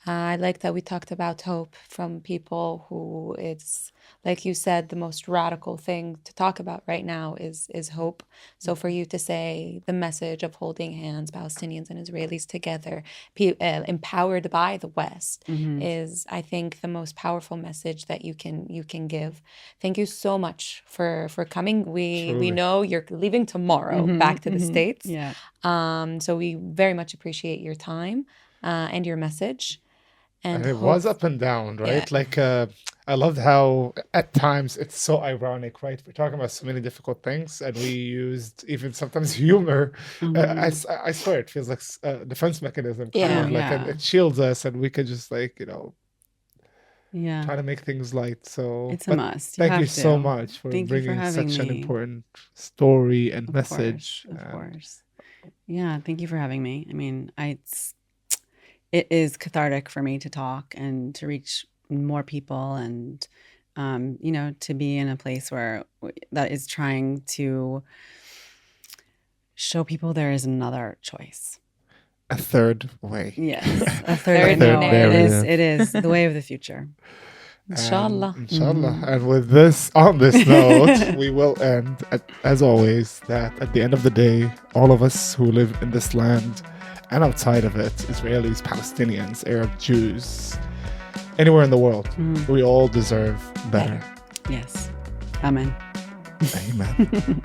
I like that we talked about hope from people who it's, like you said, the most radical thing to talk about right now is hope. So for you to say the message of holding hands, Palestinians and Israelis together, empowered by the West, is, I think, the most powerful message that you can give. Thank you so much for coming. We know you're leaving tomorrow back to the States. Yeah. So we very much appreciate your time and your message. And it was up and down, right? I loved how at times it's so ironic, right? We're talking about so many difficult things, and we used even sometimes humor. I swear it feels like a defense mechanism. And it shields us, and we could just try to make things light. So it's a must. Thank you so much for bringing such an important story and message. Of course. Yeah, thank you for having me. I mean, it is cathartic for me to talk and to reach more people, and to be in a place where that is trying to show people there is another choice, a third way. Yes, a third way. It is the way of the future. Inshallah. And with this, on this note, we will end as always, that at the end of the day, all of us who live in this land and outside of it, Israelis, Palestinians, Arab, Jews, anywhere in the world, we all deserve better. Yes. Amen. Amen.